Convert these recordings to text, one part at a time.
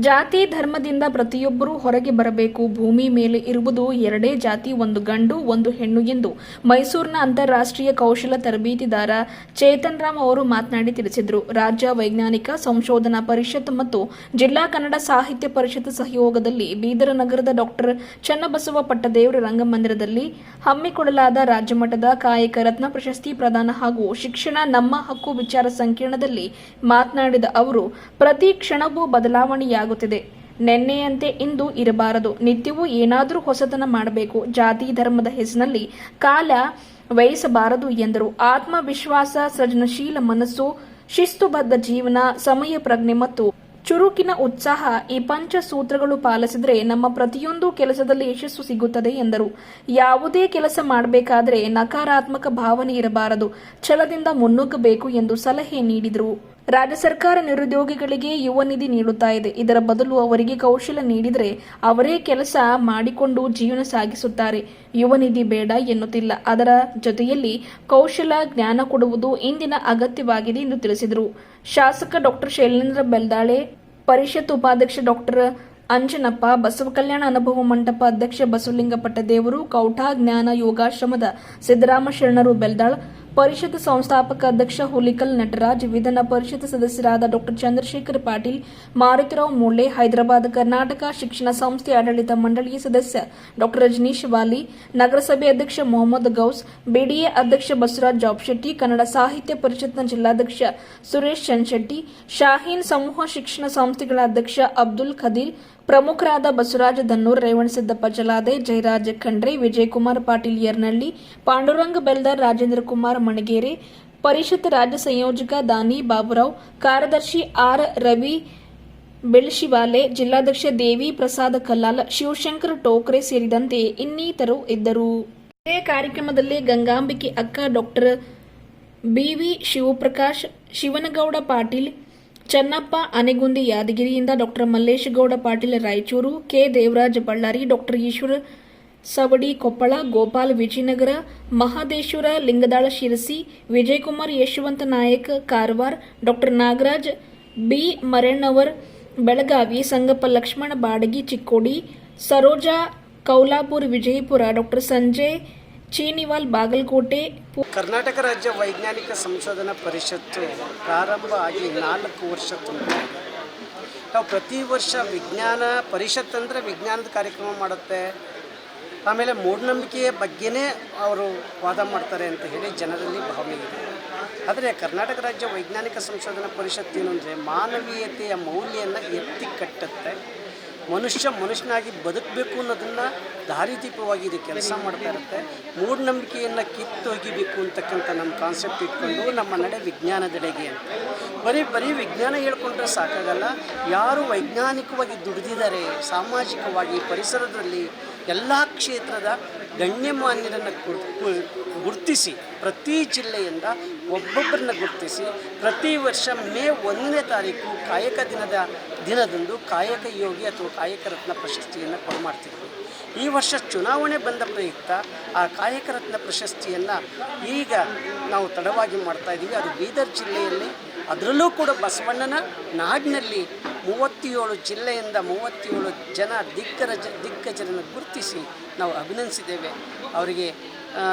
ಜಾತಿ ಧರ್ಮದಿಂದ ಪ್ರತಿಯೊಬ್ಬರೂ ಹೊರಗೆ ಬರಬೇಕು. ಭೂಮಿ ಮೇಲೆ ಇರುವುದು ಎರಡೇ ಜಾತಿ, ಒಂದು ಗಂಡು ಒಂದು ಹೆಣ್ಣು ಎಂದು ಮೈಸೂರಿನ ಅಂತಾರಾಷ್ಟ್ರೀಯ ಕೌಶಲ ತರಬೇತಿದಾರ ಚೇತನ್ ರಾಮ್ ಅವರು ಮಾತನಾಡಿ ತಿಳಿಸಿದರು. ರಾಜ್ಯ ವೈಜ್ಞಾನಿಕ ಸಂಶೋಧನಾ ಪರಿಷತ್ ಮತ್ತು ಜಿಲ್ಲಾ ಕನ್ನಡ ಸಾಹಿತ್ಯ ಪರಿಷತ್ ಸಹಯೋಗದಲ್ಲಿ ಬೀದರ ನಗರದ ಡಾಕ್ಟರ್ ಚನ್ನಬಸವ ಪಟ್ಟದೇವರ ರಂಗಮಂದಿರದಲ್ಲಿ ಹಮ್ಮಿಕೊಳ್ಳಲಾದ ರಾಜ್ಯಮಟ್ಟದ ಕಾಯಕ ರತ್ನ ಪ್ರಶಸ್ತಿ ಪ್ರದಾನ ಹಾಗೂ ಶಿಕ್ಷಣ ನಮ್ಮ ಹಕ್ಕು ವಿಚಾರ ಸಂಕಿರಣದಲ್ಲಿ ಮಾತನಾಡಿದ ಅವರು, ಪ್ರತಿ ಕ್ಷಣವೂ ಬದಲಾವಣೆಯಾಗುತ್ತಿದೆ. ನೆನ್ನೆಯಂತೆ ಇಂದು ಇರಬಾರದು. ನಿತ್ಯವೂ ಏನಾದರೂ ಹೊಸತನ ಮಾಡಬೇಕು. ಜಾತಿ ಧರ್ಮದ ಹೆಸರಿನಲ್ಲಿ ಕಾಲ ವ್ಯಯಿಸಬಾರದು ಎಂದರು. ಆತ್ಮವಿಶ್ವಾಸ, ಸೃಜನಶೀಲ ಮನಸ್ಸು, ಶಿಸ್ತುಬದ್ಧ ಜೀವನ, ಸಮಯ ಪ್ರಜ್ಞೆ ಮತ್ತು ಚುರುಕಿನ ಉತ್ಸಾಹ ಈ ಪಂಚ ಸೂತ್ರಗಳು ಪಾಲಿಸಿದರೆ ನಮ್ಮ ಪ್ರತಿಯೊಂದು ಕೆಲಸದಲ್ಲಿ ಯಶಸ್ಸು ಸಿಗುತ್ತದೆ ಎಂದರು. ಯಾವುದೇ ಕೆಲಸ ಮಾಡಬೇಕಾದರೆ ನಕಾರಾತ್ಮಕ ಭಾವನೆ ಇರಬಾರದು, ಛಲದಿಂದ ಮುನ್ನುಗ್ಗಬೇಕು ಎಂದು ಸಲಹೆ ನೀಡಿದರು. ರಾಜ್ಯ ಸರ್ಕಾರ ನಿರುದ್ಯೋಗಿಗಳಿಗೆ ಯುವ ನಿಧಿ ನೀಡುತ್ತಾ ಇದೆ. ಇದರ ಬದಲು ಅವರಿಗೆ ಕೌಶಲ ನೀಡಿದರೆ ಅವರೇ ಕೆಲಸ ಮಾಡಿಕೊಂಡು ಜೀವನ ಸಾಗಿಸುತ್ತಾರೆ. ಯುವ ನಿಧಿ ಬೇಡ ಎನ್ನುತ್ತಿಲ್ಲ. ಅದರ ಜೊತೆಯಲ್ಲಿ ಕೌಶಲ ಜ್ಞಾನ ಕೊಡುವುದು ಇಂದಿನ ಅಗತ್ಯವಾಗಿದೆ ಎಂದು ತಿಳಿಸಿದರು. ಶಾಸಕ ಡಾಕ್ಟರ್ ಶೈಲೇಂದ್ರ ಬೆಲ್ದಾಳೆ, ಪರಿಷತ್ ಉಪಾಧ್ಯಕ್ಷ ಡಾಕ್ಟರ್ ಅಂಜನಪ್ಪ, ಬಸವ ಕಲ್ಯಾಣ ಅನುಭವ ಮಂಟಪ ಅಧ್ಯಕ್ಷ ಬಸವಲಿಂಗ ಪಟ್ಟದೇವರು, ಕೌಠಾ ಜ್ಞಾನ ಯೋಗಾಶ್ರಮದ ಸಿದ್ದರಾಮ ಶರಣರು ಬೆಲ್ದಾಳ್, ಪರಿಷತ್ ಸಂಸ್ಥಾಪಕ ಅಧ್ಯಕ್ಷ ಹುಲಿಕಲ್ ನಟರಾಜ್, ವಿಧಾನ ಪರಿಷತ್ ಸದಸ್ಯರಾದ ಡಾಕ್ಟರ್ ಚಂದ್ರಶೇಖರ್ ಪಾಟೀಲ್, ಮಾರುತಿರಾವ್ ಮುಳ್ಳೆ, ಹೈದರಾಬಾದ್ ಕರ್ನಾಟಕ ಶಿಕ್ಷಣ ಸಂಸ್ಥೆ ಆಡಳಿತ ಮಂಡಳಿಯ ಸದಸ್ಯ ಡಾಕ್ಟರ್ ರಜನೀಶ್ ವಾಲಿ, ನಗರಸಭೆ ಅಧ್ಯಕ್ಷ ಮೊಹಮ್ಮದ್ ಗೌಸ್, ಬಿಡಿಎ ಅಧ್ಯಕ್ಷ ಬಸವರಾಜ್ ಜಾಬ್ಶೆಟ್ಟಿ, ಕನ್ನಡ ಸಾಹಿತ್ಯ ಪರಿಷತ್ನ ಜಿಲ್ಲಾಧ್ಯಕ್ಷ ಸುರೇಶ್ ಚನ್ಶೆಟ್ಟಿ, ಶಾಹೀನ್ ಸಮೂಹ ಶಿಕ್ಷಣ ಸಂಸ್ಥೆಗಳ ಅಧ್ಯಕ್ಷ ಅಬ್ದುಲ್ ಖದೀರ್, ಪ್ರಮುಖರಾದ ಬಸವರಾಜ ದನ್ನೂರ್, ರೇವಣಸಿದ್ದಪ್ಪ ಜಲಾದೆ, ಜಯರಾಜ್ ಖಂಡ್ರೆ, ವಿಜಯಕುಮಾರ್ ಪಾಟೀಲ್ ಯರ್ನಳ್ಳಿ, ಪಾಂಡುರಂಗ ಬೆಲ್ದಾರ್, ರಾಜೇಂದ್ರ ಕುಮಾರ್ ಮಣಗೇರೆ, ಪರಿಷತ್ ರಾಜ್ಯ ಸಂಯೋಜಕ ದಾನಿ ಬಾಬುರಾವ್, ಕಾರ್ಯದರ್ಶಿ ಆರ್ ರವಿ ಬೆಳ್ಶಿವಾಲೆ, ಜಿಲ್ಲಾಧ್ಯಕ್ಷ ದೇವಿ ಪ್ರಸಾದ್ ಕಲ್ಲಾಲ್, ಶಿವಶಂಕರ್ ಟೋಕ್ರೆ ಸೇರಿದಂತೆ ಇನ್ನಿತರರು ಇದ್ದರು. ಇದೇ ಕಾರ್ಯಕ್ರಮದಲ್ಲಿ ಗಂಗಾಂಬಿಕೆ ಅಕ್ಕ, ಡಾಕ್ಟರ್ ಬಿವಿ ಶಿವಪ್ರಕಾಶ್, ಶಿವನಗೌಡ ಪಾಟೀಲ್, ಚನ್ನಪ್ಪ ಅನೆಗುಂದಿ ಯಾದಗಿರಿಯಿಂದ, doctor Malleshagouda Patil Raichur, K Devaraj Ballari, doctor Eshwara Savadi Koppal, Gopal Vijayanagara, Mahadeshwara Lingadal Sirsi, Vijayakumar Yashwanth Nayak Karwar, doctor Nagaraj B Marennavar Belagavi, Sangappa Lakshmana Badagi Chikkodi, Saroja Kaulapur Vijayapura, doctor Sanjay Chiniwal Bagalkot. Karnataka ರಾಜ್ಯ ವೈಜ್ಞಾನಿಕ ಸಂಶೋಧನಾ ಪರಿಷತ್ತು ಪ್ರಾರಂಭ ಆಗಿ 4 ವರ್ಷ ತುಂಬಿದೆ. ನಾವು ಪ್ರತಿ ವರ್ಷ ವಿಜ್ಞಾನ ಪರಿಷತ್ ಅಂದರೆ ವಿಜ್ಞಾನದ ಕಾರ್ಯಕ್ರಮ ಮಾಡುತ್ತೆ, ಆಮೇಲೆ ಮೂಢನಂಬಿಕೆಯ ಬಗ್ಗೆನೇ ಅವರು ವಾದ ಮಾಡ್ತಾರೆ ಅಂತ ಹೇಳಿ ಜನರಲ್ಲಿ ಭಾವನೆ ಇದೆ. ಆದರೆ ಕರ್ನಾಟಕ ರಾಜ್ಯ ವೈಜ್ಞಾನಿಕ ಸಂಶೋಧನಾ ಪರಿಷತ್ತು ಏನು ಅಂದರೆ ಮಾನವೀಯತೆಯ ಮೌಲ್ಯವನ್ನು ಎತ್ತಿ ಕಟ್ಟುತ್ತೆ. ಮನುಷ್ಯನಾಗಿ ಬದುಕಬೇಕು ಅನ್ನೋದನ್ನು ದಾರಿದೀಪವಾಗಿ ಇದು ಕೆಲಸ ಮಾಡ್ತಾ ಇರುತ್ತೆ. ಮೂಢನಂಬಿಕೆಯನ್ನು ಕಿತ್ತೊಗಿಬೇಕು ಅಂತಕ್ಕಂಥ ನಮ್ಮ ಕಾನ್ಸೆಪ್ಟ್ ಇಟ್ಕೊಂಡು ನಮ್ಮ ನಡೆ ವಿಜ್ಞಾನದೆಡೆಗೆ ಅಂತ. ಬರೀ ವಿಜ್ಞಾನ ಹೇಳ್ಕೊಂಡ್ರೆ ಸಾಕಾಗಲ್ಲ. ಯಾರು ವೈಜ್ಞಾನಿಕವಾಗಿ ದುಡಿದಿದ್ದಾರೆ, ಸಾಮಾಜಿಕವಾಗಿ ಪರಿಸರದಲ್ಲಿ ಎಲ್ಲ ಕ್ಷೇತ್ರದ ಗಣ್ಯಮಾನ್ಯರನ್ನು ಗುರುತಿಸಿ ಪ್ರತಿ ಜಿಲ್ಲೆಯಿಂದ ಒಬ್ಬೊಬ್ಬರನ್ನ ಗುರುತಿಸಿ ಪ್ರತಿ ವರ್ಷ ಮೇ 1ನೇ ತಾರೀಕು ಕಾಯಕ ದಿನದಂದು ಕಾಯಕ ಯೋಗಿ ಅಥವಾ ಕಾಯಕ ರತ್ನ ಪ್ರಶಸ್ತಿಯನ್ನು ಕೊಡಮಾಡ್ತಿದ್ವಿ. ಈ ವರ್ಷ ಚುನಾವಣೆ ಬಂದ ಪ್ರಯುಕ್ತ ಆ ಕಾಯಕ ರತ್ನ ಪ್ರಶಸ್ತಿಯನ್ನು ಈಗ ನಾವು ತಡವಾಗಿ ಮಾಡ್ತಾಯಿದ್ದೀವಿ. ಅದು ಬೀದರ್ ಜಿಲ್ಲೆಯಲ್ಲಿ, ಅದರಲ್ಲೂ ಕೂಡ ಬಸವಣ್ಣನ ನಾಡಿನಲ್ಲಿ 37 ಜಿಲ್ಲೆಯಿಂದ 37 ಜನ ದಿಗ್ಗಜರನ್ನು ಗುರುತಿಸಿ ನಾವು ಅಭಿನಂದಿಸಿದ್ದೇವೆ. ಅವರಿಗೆ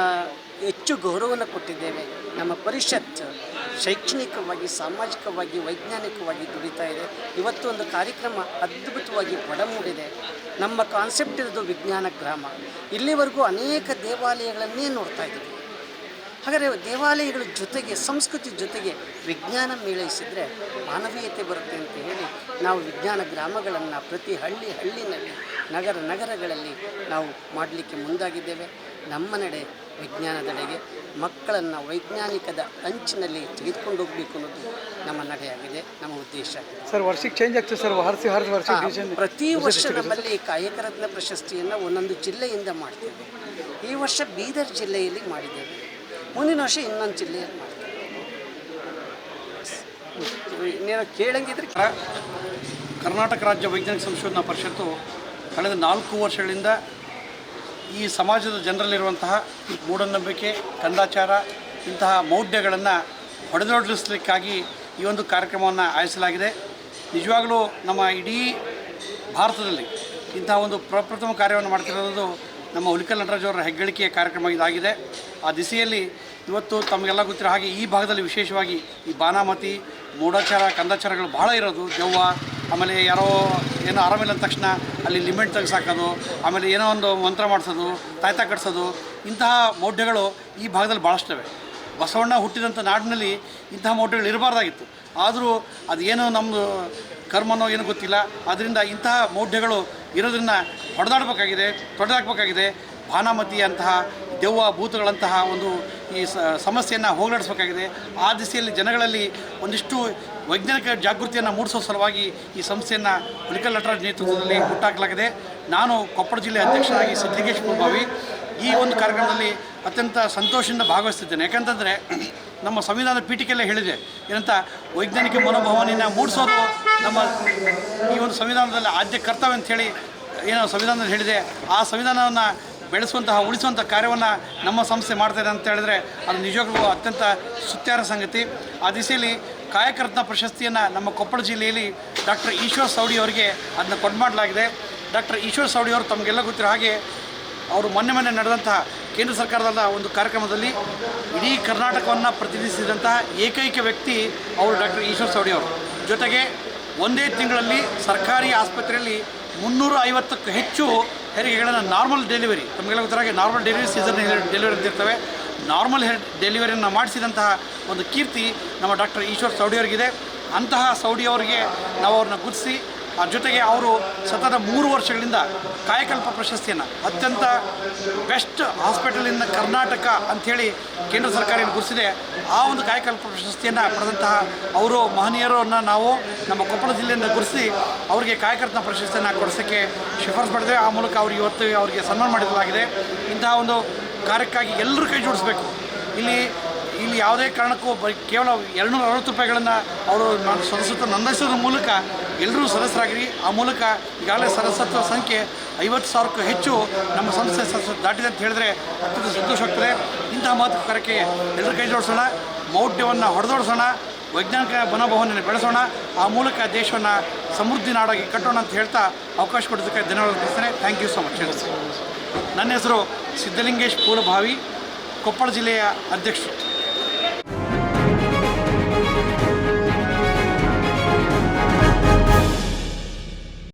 ಹೆಚ್ಚು ಗೌರವವನ್ನು ಕೊಟ್ಟಿದ್ದೇವೆ. ನಮ್ಮ ಪರಿಷತ್ ಶೈಕ್ಷಣಿಕವಾಗಿ, ಸಾಮಾಜಿಕವಾಗಿ, ವೈಜ್ಞಾನಿಕವಾಗಿ ದುಡಿತಾ ಇದೆ. ಇವತ್ತು ಒಂದು ಕಾರ್ಯಕ್ರಮ ಅದ್ಭುತವಾಗಿ ಹೊಡಮೂಡಿದೆ. ನಮ್ಮ ಕಾನ್ಸೆಪ್ಟ್ ಇರೋದು ವಿಜ್ಞಾನ ಗ್ರಾಮ. ಇಲ್ಲಿವರೆಗೂ ಅನೇಕ ದೇವಾಲಯಗಳನ್ನೇ ನೋಡ್ತಾ ಇದ್ದೀವಿ. ಹಾಗಾದರೆ ದೇವಾಲಯಗಳ ಜೊತೆಗೆ, ಸಂಸ್ಕೃತಿ ಜೊತೆಗೆ ವಿಜ್ಞಾನ ಮೇಳೈಸಿದರೆ ಮಾನವೀಯತೆ ಬರುತ್ತೆ ಅಂತ ಹೇಳಿ ನಾವು ವಿಜ್ಞಾನ ಗ್ರಾಮಗಳನ್ನು ಪ್ರತಿ ಹಳ್ಳಿನಲ್ಲಿ, ನಗರಗಳಲ್ಲಿ ನಾವು ಮಾಡಲಿಕ್ಕೆ ಮುಂದಾಗಿದ್ದೇವೆ. ನಮ್ಮ ನಡೆ ವಿಜ್ಞಾನದೆಡೆಗೆ, ಮಕ್ಕಳನ್ನು ವೈಜ್ಞಾನಿಕದ ಅಂಚಿನಲ್ಲಿ ತೆಗೆದುಕೊಂಡು ಹೋಗಬೇಕು ಅನ್ನೋದು ನಮ್ಮ ನಡೆಯಾಗಿದೆ, ನಮ್ಮ ಉದ್ದೇಶ ಆಗಿದೆ. ಸರ್, ವರ್ಷಕ್ಕೆ ಚೇಂಜ್ ಆಗ್ತದೆ ಸರ್? ಪ್ರತಿ ವರ್ಷ ನಮ್ಮಲ್ಲಿ ಕಾಯಕ ರತ್ನ ಪ್ರಶಸ್ತಿಯನ್ನು ಒಂದೊಂದು ಜಿಲ್ಲೆಯಿಂದ ಮಾಡ್ತೇವೆ. ಈ ವರ್ಷ ಬೀದರ್ ಜಿಲ್ಲೆಯಲ್ಲಿ ಮಾಡಿದ್ದೇವೆ. ಮುಂದಿನ ವರ್ಷ ಇನ್ನೊಂದು ಜಿಲ್ಲೆಯಲ್ಲಿ ಮಾಡ್ತೇವೆ. ಇನ್ನೇನೋ ಕೇಳಂಗಿದ್ರೆ ಕರ್ನಾಟಕ ರಾಜ್ಯ ವೈಜ್ಞಾನಿಕ ಸಂಶೋಧನಾ ಪರಿಷತ್ತು ಕಳೆದ 4 ವರ್ಷಗಳಿಂದ ಈ ಸಮಾಜದ ಜನರಲ್ಲಿರುವಂತಹ ಮೂಢನಂಬಿಕೆ, ಕಂದಾಚಾರ ಇಂತಹ ಮೌಢ್ಯಗಳನ್ನು ಹೊಡೆದೋಡಿಸಲಿಕ್ಕಾಗಿ ಈ ಒಂದು ಕಾರ್ಯಕ್ರಮವನ್ನು ಆಯೋಜಿಸಲಾಗಿದೆ. ನಿಜವಾಗಲೂ ನಮ್ಮ ಇಡೀ ಭಾರತದಲ್ಲಿ ಇಂತಹ ಒಂದು ಪ್ರಪ್ರಥಮ ಕಾರ್ಯವನ್ನು ಮಾಡ್ತಿರೋದು ನಮ್ಮ ಹುಲಿಕಲ್ ನಟರಾಜ್ ಅವರ ಹೆಗ್ಗಳಿಕೆಯ ಕಾರ್ಯಕ್ರಮ ಇದಾಗಿದೆ. ಆ ದಿಸೆಯಲ್ಲಿ ಇವತ್ತು ತಮಗೆಲ್ಲ ಗೊತ್ತಿರೋ ಹಾಗೆ ಈ ಭಾಗದಲ್ಲಿ ವಿಶೇಷವಾಗಿ ಈ ಬಾನಾಮತಿ, ಮೂಢಾಚಾರ, ಕಂದಾಚಾರಗಳು ಭಾಳ ಇರೋದು. ದೆವ್ವ, ಆಮೇಲೆ ಯಾರೋ ಏನೋ ಆರಾಮಿಲ್ಲ ಅಂದ ತಕ್ಷಣ ಅಲ್ಲಿ ಲಿಮೆಂಟ್ ತೆಗೆಸಾಕೋದು, ಆಮೇಲೆ ಏನೋ ಒಂದು ಮಂತ್ರ ಮಾಡಿಸೋದು, ತಾಯ್ತ ಕಟ್ಸೋದು, ಇಂತಹ ಮೌಢ್ಯಗಳು ಈ ಭಾಗದಲ್ಲಿ ಭಾಳಷ್ಟವೆ. ಬಸವಣ್ಣ ಹುಟ್ಟಿದಂಥ ನಾಡಿನಲ್ಲಿ ಇಂತಹ ಮೌಢ್ಯಗಳು ಇರಬಾರ್ದಾಗಿತ್ತು. ಆದರೂ ಅದೇನೋ ನಮ್ಮದು ಕರ್ಮನೋ ಏನೋ ಗೊತ್ತಿಲ್ಲ. ಆದ್ದರಿಂದ ಇಂತಹ ಮೌಢ್ಯಗಳು ಇರೋದನ್ನು ಹೊಡೆದಾಡಬೇಕಾಗಿದೆ, ತೊಡೆದಾಕಬೇಕಾಗಿದೆ. ಬಾನಾಮತಿ ಅಂತಹ ದೆವ್ವ ಭೂತಗಳಂತಹ ಒಂದು ಈ ಸಮಸ್ಯೆಯನ್ನು ಹೋಗಲಾಡಿಸಬೇಕಾಗಿದೆ. ಆ ದಿಸೆಯಲ್ಲಿ ಜನಗಳಲ್ಲಿ ಒಂದಿಷ್ಟು ವೈಜ್ಞಾನಿಕ ಜಾಗೃತಿಯನ್ನು ಮೂಡಿಸೋ ಸಲುವಾಗಿ ಈ ಸಂಸ್ಥೆಯನ್ನು ಹುಲಿಕಲ್ ನಟರಾಜ್ ನೇತೃತ್ವದಲ್ಲಿ ಹುಟ್ಟಾಕಲಾಗಿದೆ. ನಾನು ಕೊಪ್ಪಳ ಜಿಲ್ಲೆ ಅಧ್ಯಕ್ಷರಾಗಿ ಸಿದ್ಲಿಂಗೇಶ್ ಪೂರ್ಭಾವಿ ಈ ಒಂದು ಕಾರ್ಯಕ್ರಮದಲ್ಲಿ ಅತ್ಯಂತ ಸಂತೋಷದಿಂದ ಭಾಗವಹಿಸ್ತಿದ್ದೇನೆ. ಯಾಕಂತಂದರೆ ನಮ್ಮ ಸಂವಿಧಾನದ ಪೀಠಿಕೆಯಲ್ಲೇ ಹೇಳಿದೆ ಏನಂತ, ವೈಜ್ಞಾನಿಕ ಮನೋಭಾವನೆಯನ್ನು ಮೂಡಿಸೋದು ನಮ್ಮ ಈ ಒಂದು ಸಂವಿಧಾನದಲ್ಲಿ ಆದ್ಯ ಕರ್ತವ್ಯ ಅಂಥೇಳಿ ಏನೋ ಸಂವಿಧಾನದಲ್ಲಿ ಹೇಳಿದೆ. ಆ ಸಂವಿಧಾನವನ್ನು ಬೆಳೆಸುವಂತಹ, ಉಳಿಸುವಂಥ ಕಾರ್ಯವನ್ನು ನಮ್ಮ ಸಂಸ್ಥೆ ಮಾಡ್ತಾಯಿದೆ ಅಂತ ಹೇಳಿದ್ರೆ ಅದು ನಿಜವಾಗ್ಲೂ ಅತ್ಯಂತ ಸ್ತುತ್ಯಾರ್ಹ ಸಂಗತಿ. ಆ ದಿಸೆಯಲ್ಲಿ ಕಾಯಕರತ್ನ ಪ್ರಶಸ್ತಿಯನ್ನು ನಮ್ಮ ಕೊಪ್ಪಳ ಜಿಲ್ಲೆಯಲ್ಲಿ ಡಾಕ್ಟರ್ ಈಶ್ವರ್ ಸವಡಿ ಅವರಿಗೆ ಅದನ್ನು ಕೊಡಮಾಡಲಾಗಿದೆ. ಡಾಕ್ಟರ್ ಈಶ್ವರ್ ಸವಡಿ ಅವರು ತಮಗೆಲ್ಲ ಗೊತ್ತಿರೋ ಹಾಗೆ ಅವರು ಮೊನ್ನೆ ನಡೆದಂತಹ ಕೇಂದ್ರ ಸರ್ಕಾರದ ಒಂದು ಕಾರ್ಯಕ್ರಮದಲ್ಲಿ ಇಡೀ ಕರ್ನಾಟಕವನ್ನು ಪ್ರತಿನಿಧಿಸಿದಂತಹ ಏಕೈಕ ವ್ಯಕ್ತಿ ಅವರು ಡಾಕ್ಟರ್ ಈಶ್ವರ್ ಸವಡಿ ಅವರು. ಜೊತೆಗೆ ಒಂದೇ ತಿಂಗಳಲ್ಲಿ ಸರ್ಕಾರಿ ಆಸ್ಪತ್ರೆಯಲ್ಲಿ 350ಕ್ಕೂ ಹೆಚ್ಚು ಹೆರಿಗೆಗಳನ್ನು ನಾರ್ಮಲ್ ಡೆಲಿವರಿ, ತಮಗೆಲ್ಲ ಗೊತ್ತಿರೋ ಹಾಗೆ ನಾರ್ಮಲ್ ಡೆಲಿವರಿ, ಸೀಸನ್ ಡೆಲಿವರಿ ಅಂತಿರ್ತವೆ, ನಾರ್ಮಲ್ ಡೆಲಿವರಿಯನ್ನು ಮಾಡಿಸಿದಂತಹ ಒಂದು ಕೀರ್ತಿ ನಮ್ಮ ಡಾಕ್ಟರ್ ಈಶ್ವರ್ ಸವಡಿ ಅವರಿಗಿದೆ. ಅಂತಹ ಸವಡಿ ಅವರಿಗೆ ನಾವು ಅವ್ರನ್ನ ಗುರುತಿಸಿ, ಆ ಜೊತೆಗೆ ಅವರು ಸತತ 3 ವರ್ಷಗಳಿಂದ ಕಾಯಕಲ್ಪ ಪ್ರಶಸ್ತಿಯನ್ನು ಅತ್ಯಂತ ಬೆಸ್ಟ್ ಹಾಸ್ಪಿಟಲ್ ಇನ್ ಕರ್ನಾಟಕ ಅಂಥೇಳಿ ಕೇಂದ್ರ ಸರ್ಕಾರ ಏನು ಗುರುತಿಸಿದೆ, ಆ ಒಂದು ಕಾಯಕಲ್ಪ ಪ್ರಶಸ್ತಿಯನ್ನು ಪಡೆದಂತಹ ಅವರು ಮಹನೀಯರನ್ನು ನಾವು ನಮ್ಮ ಕೊಪ್ಪಳ ಜಿಲ್ಲೆಯಿಂದ ಗುರುತಿಸಿ ಅವರಿಗೆ ಕಾಯಕರತ್ನ ಪ್ರಶಸ್ತಿಯನ್ನು ಕೊಡಿಸೋಕ್ಕೆ ಶಿಫಾರಸು ಮಾಡಿದ್ದೇವೆ. ಆ ಮೂಲಕ ಅವ್ರಿಗೆ ಇವತ್ತು ಅವರಿಗೆ ಸನ್ಮಾನ ಮಾಡಲಾಗಿದೆ. ಇಂತಹ ಒಂದು ಕಾರ್ಯಕ್ಕಾಗಿ ಎಲ್ಲರೂ ಕೈ ಜೋಡಿಸಬೇಕು. ಇಲ್ಲಿ ಯಾವುದೇ ಕಾರಣಕ್ಕೂ ಕೇವಲ 260 ರೂಪಾಯಿಗಳನ್ನು ಅವರು ಸದಸ್ಯತ್ವ ನೋಂದಾಯಿಸೋದ್ರ ಮೂಲಕ ಎಲ್ಲರೂ ಸದಸ್ಯರಾಗಿರಿ. ಆ ಮೂಲಕ ಈಗಾಗಲೇ ಸದಸ್ಯತ್ವ ಸಂಖ್ಯೆ 50,000ಕ್ಕೂ ಹೆಚ್ಚು ನಮ್ಮ ಸಂಸ್ಥೆ ಸದಸ್ಯತ್ವ ದಾಟಿದೆ ಅಂತ ಹೇಳಿದ್ರೆ ಅತ್ಯಂತ ಸಂತೋಷವಾಗ್ತದೆ. ಇಂತಹ ಮಹತ್ವ ಕಾರ್ಯಕ್ಕೆ ಎಲ್ಲರೂ ಕೈ ಜೋಡಿಸೋಣ, ಮೌಢ್ಯವನ್ನು ಹೊಡೆದೋಡಿಸೋಣ, ವೈಜ್ಞಾನಿಕ ಮನೋಭಾವನೆಯನ್ನು ಬೆಳೆಸೋಣ, ಆ ಮೂಲಕ ದೇಶವನ್ನು ಸಮೃದ್ಧಿ ನಾಡಾಗಿ ಕಟ್ಟೋಣ ಅಂತ ಹೇಳ್ತಾ ಅವಕಾಶ ಕೊಡೋದಕ್ಕೆ ಧನ್ಯವಾದ ತಿಳಿಸ್ತೇನೆ. Thank you so much. ನನ್ನ ಹೆಸರು ಸಿದ್ಧಲಿಂಗೇಶ್ ಪೂರ್ಭಾವಿ, ಕೊಪ್ಪಳ ಜಿಲ್ಲೆಯ ಅಧ್ಯಕ್ಷರು.